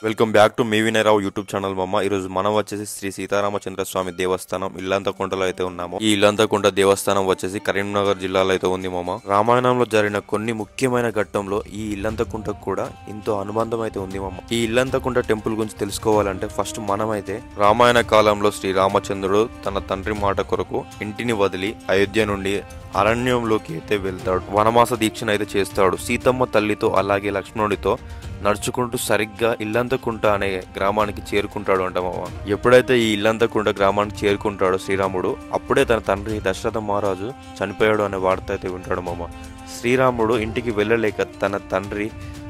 Welcome back to మీ Vinayrao YouTube channel మామ. ఈరోజు మనం వచ్చేసి శ్రీ సీతారామచంద్ర స్వామి దేవస్థానం ఇల్లంతకుంటలో అయితే ఉన్నాము. ఈ ఇల్లంతకుంట దేవస్థానం వచ్చేసి కరీంనగర్ జిల్లాలో అయితే ఉంది మామ. రామాయణంలో జరిగిన కొన్ని ముఖ్యమైన ఘట్టంలో ఈ ఇల్లంతకుంటకు కూడా ఎంతో అనుబంధం అయితే ఉంది మామ. ఈ ఇల్లంతకుంట టెంపుల్ గురించి తెలుసుకోవాలంటే ఫస్ట్ మనమైతే రామాయణ కాలంలో శ్రీ రామచంద్రుడు తన తండ్రి మాట కొరకు ఇంటిని వదిలి అయోధ్య నుండి అరణ్యంలోకి అయితే వెళ్తాడు. వనమాస దీక్షను అయితే చేస్తాడు. సీతమ్మ తల్లితో అలాగే లక్ష్మణుడితో నడుచుకుంటూ సరిగ్గా ఇల్లంతకుంట అనే గ్రామానికి చేరుకుంటాడు అంట మామ. ఎప్పుడైతే ఈ ఇల్లంతకుంట గ్రామానికి చేరుకుంటాడో శ్రీరాముడు, అప్పుడే తన తండ్రి దశరథ మహారాజు చనిపోయాడు అనే వార్త అయితే వింటాడు మామ. శ్రీరాముడు ఇంటికి వెళ్ళలేక తన తండ్రి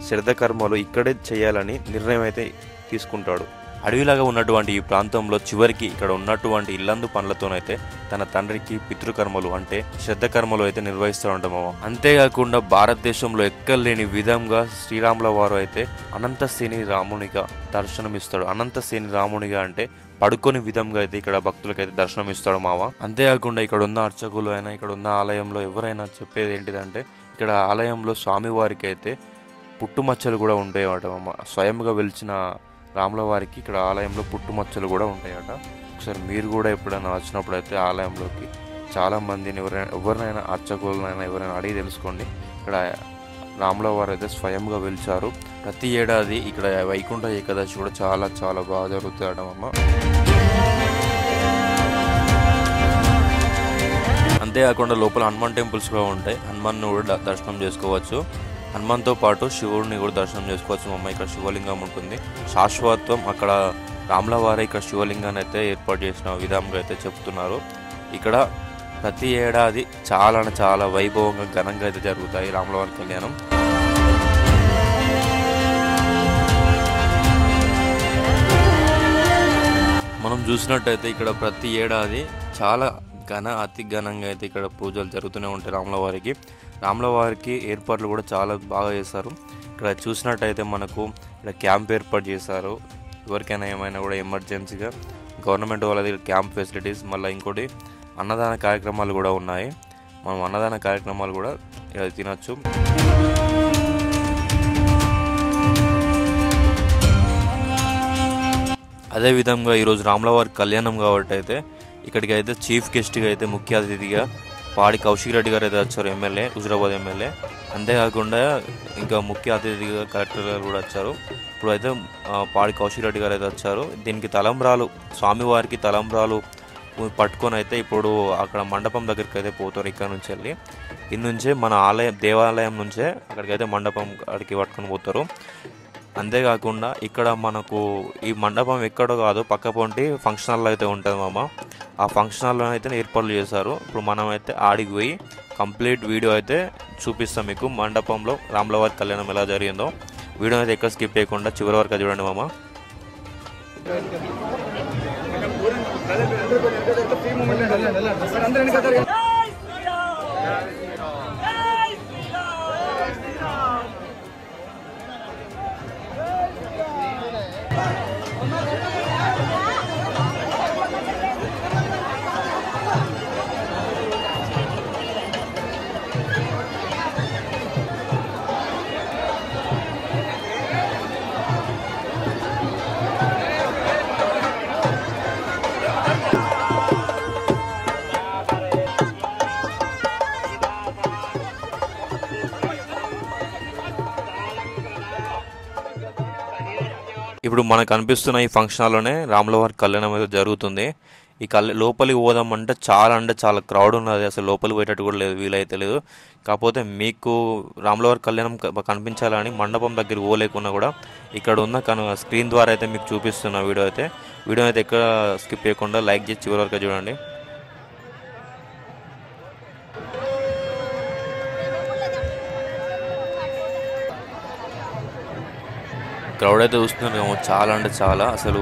శ్రద్ధకర్మలు ఇక్కడే చేయాలని నిర్ణయం అయితే తీసుకుంటాడు. అడవిలాగా ఉన్నటువంటి ఈ ప్రాంతంలో చివరికి ఇక్కడ ఉన్నటువంటి ఇల్లందు పనులతోనైతే తన తండ్రికి పితృకర్మలు అంటే శ్రద్ధకర్మలు అయితే నిర్వహిస్తూ మామ. అంతేకాకుండా భారతదేశంలో ఎక్కలేని విధంగా శ్రీరాముల వారు అయితే అనంతసేని రామునిగా దర్శనమిస్తాడు. అనంతసేని రామునిగా అంటే పడుకొని విధంగా అయితే ఇక్కడ భక్తులకైతే దర్శనం ఇస్తాడు మామ. అంతేకాకుండా ఇక్కడ ఉన్న అర్చకులు అయినా ఇక్కడ ఉన్న ఆలయంలో ఎవరైనా చెప్పేది ఏంటిదంటే ఇక్కడ ఆలయంలో స్వామివారికి అయితే పుట్టుమచ్చలు కూడా ఉంటాయట మామ. స్వయంగా వెలిచిన రాముల వారికి ఇక్కడ ఆలయంలో పుట్టుమచ్చలు కూడా ఉంటాయట. ఒకసారి మీరు కూడా ఎప్పుడైనా వచ్చినప్పుడు అయితే ఆలయంలోకి చాలామందిని ఎవరినైనా అర్చకులనైనా ఎవరైనా అడిగి తెలుసుకోండి. ఇక్కడ రాముల వారు అయితే స్వయంగా వెలిచారు. ప్రతి ఏడాది ఇక్కడ వైకుంఠ ఏకాదశి కూడా చాలా చాలా బాగా జరుగుతాయట అమ్మ. అంతేకాకుండా లోపల హనుమాన్ టెంపుల్స్ కూడా ఉంటాయి. హనుమాన్ని కూడా దర్శనం చేసుకోవచ్చు. హనుమాన్తో పాటు శివుడిని కూడా దర్శనం చేసుకోవచ్చు అమ్మ. ఇక్కడ శివలింగం ఉంటుంది. శాశ్వతం అక్కడ రాముల వారే ఇక్కడ శివలింగాన్ని అయితే ఏర్పాటు చేసిన విధంగా అయితే చెప్తున్నారు. ఇక్కడ ప్రతి ఏడాది చాలా వైభవంగా ఘనంగా అయితే జరుగుతాయి రాముల వారి కళ్యాణం. మనం చూసినట్టయితే ఇక్కడ ప్రతి ఏడాది చాలా అతి ఘనంగా అయితే ఇక్కడ పూజలు జరుగుతూనే ఉంటాయి రాముల వారికి. రాముల వారికి ఏర్పాట్లు కూడా చాలా బాగా చేస్తారు. ఇక్కడ చూసినట్టయితే మనకు ఇక్కడ క్యాంప్ ఏర్పాటు చేశారు. ఎవరికైనా ఏమైనా కూడా ఎమర్జెన్సీగా గవర్నమెంట్ వాళ్ళది క్యాంప్ ఫెసిలిటీస్, మళ్ళీ ఇంకోటి అన్నదాన కార్యక్రమాలు కూడా ఉన్నాయి. మనం అన్నదాన కార్యక్రమాలు కూడా ఇక్కడ తినచ్చు. అదేవిధంగా ఈరోజు రాముల వారి కళ్యాణం కాబట్టి అయితే ఇక్కడికి అయితే చీఫ్ గెస్ట్గా అయితే ముఖ్య అతిథిగా పాడి కౌశిక్ రెడ్డి గారు అయితే వచ్చారు, ఎమ్మెల్యే, హుజరాబాద్ ఎమ్మెల్యే. అంతేకాకుండా ఇంకా ముఖ్య అతిథిగా కలెక్టర్ గారు కూడా వచ్చారు. ఇప్పుడు అయితే పాడి కౌశిక్ రెడ్డి గారు అయితే వచ్చారు. దీనికి తలంబ్రాలు, స్వామివారికి తలంబ్రాలు పట్టుకొని అయితే ఇప్పుడు అక్కడ మండపం దగ్గరికి అయితే పోతారు. ఇక్కడ నుంచి వెళ్ళి ఇది నుంచే మన దేవాలయం నుంచే అక్కడికైతే మండపం అక్కడికి పట్టుకొని పోతారు. అంతేకాకుండా ఇక్కడ మనకు ఈ మండపం ఎక్కడో కాదు, పక్క పొంటి ఫంక్షన్ హాల్లో అయితే ఉంటుంది మామ. ఆ ఫంక్షన్ హాల్లో అయితే ఏర్పాట్లు చేశారు. ఇప్పుడు మనం అయితే ఆడికి పోయి కంప్లీట్ వీడియో అయితే చూపిస్తాం మీకు. మండపంలో రాముల వారి కళ్యాణం ఎలా జరిగిందో వీడియో అయితే ఎక్కడ స్కిప్ చేయకుండా చివరి వరకు చూడండి మామ. ఇప్పుడు మనకు కనిపిస్తున్న ఈ ఫంక్షన్ హాల్లోనే రాముల వారి కళ్యాణం అయితే జరుగుతుంది. ఈ లోపలికి పోదామంటే చాలా క్రౌడ్ ఉన్నది. అసలు లోపలికి పోయేటట్టు కూడా లేదు, వీలైతే లేదు. కాకపోతే మీకు రాముల వారి కళ్యాణం కనిపించాలని మండపం దగ్గరికి పోలేకున్నా కూడా ఇక్కడ ఉన్న స్క్రీన్ ద్వారా అయితే మీకు చూపిస్తున్న వీడియో అయితే ఎక్కడ స్కిప్ చేయకుండా లైక్ చేసి చివరి వరకు చూడండి. క్రౌడ్ అయితే చూస్తున్నాను, చాలా అసలు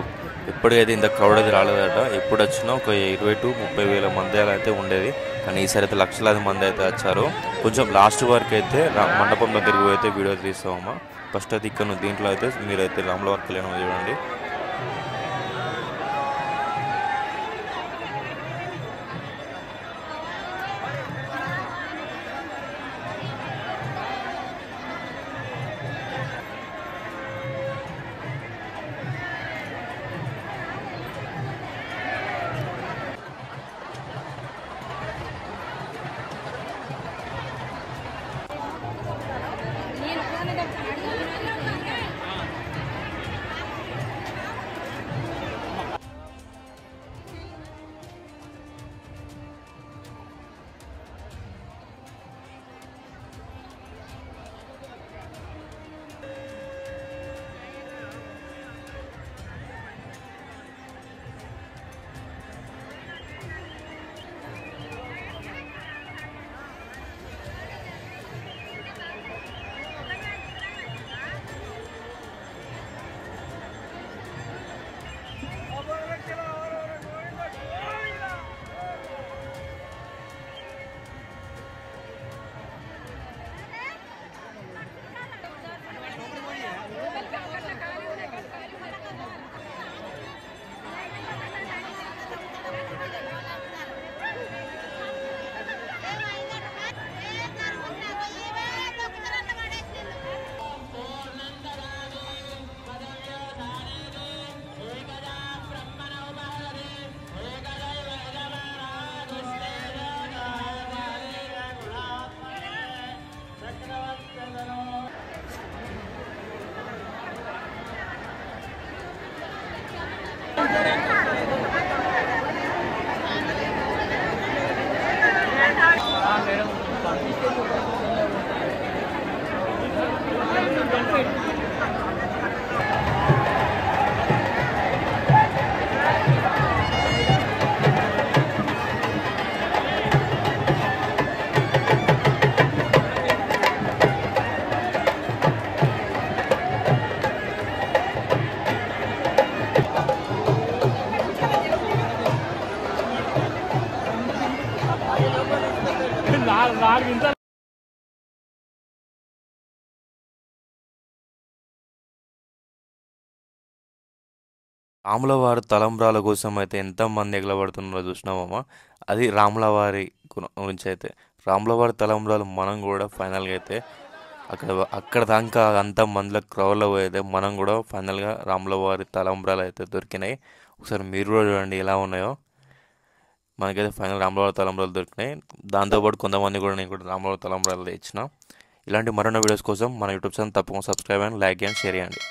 ఎప్పటికైతే ఇంత క్రౌడ్ అయితే రాలేదట. ఎప్పుడు వచ్చినా ఒక 20,000 to 30,000 మంది అయితే ఉండేది, కానీ ఈసారి అయితే లక్షలాది మంది అయితే వచ్చారు. కొంచెం లాస్ట్ వరకు అయితే మండపం దగ్గరికి అయితే వీడియో తీస్తామమ్మా. ఫస్ట్ అయితే ఇక్కడ దీంట్లో అయితే మీరైతే రాముల వారి కళ్యాణం చూడండి. రాములవారి తలంబ్రాల కోసం అయితే ఎంతమంది ఎగలబడుతున్నారో చూసినామమ్మా. అది రాములవారి గురించి అయితే రాములవారి తలంబ్రాలు మనం కూడా ఫైనల్గా అయితే అక్కడ అక్కడ దాకా అంత మందిలో క్రౌడ్లో పోయితే మనం కూడా ఫైనల్గా రాములవారి తలంబ్రాలు అయితే దొరికినాయి. ఒకసారి మీరు కూడా చూడండి ఎలా ఉన్నాయో. మనకైతే ఫైనల్ రాములవారి తలంబ్రాలు దొరికినాయి. దాంతోపాటు కొంతమంది కూడా నేను కూడా రాములవారి తలంబ్రాలు తెచ్చిన. ఇలాంటి మరిన్ని వీడియోస్ కోసం మన యూట్యూబ్ ఛానల్ తప్పకుండా subscribe and like and share చేయండి.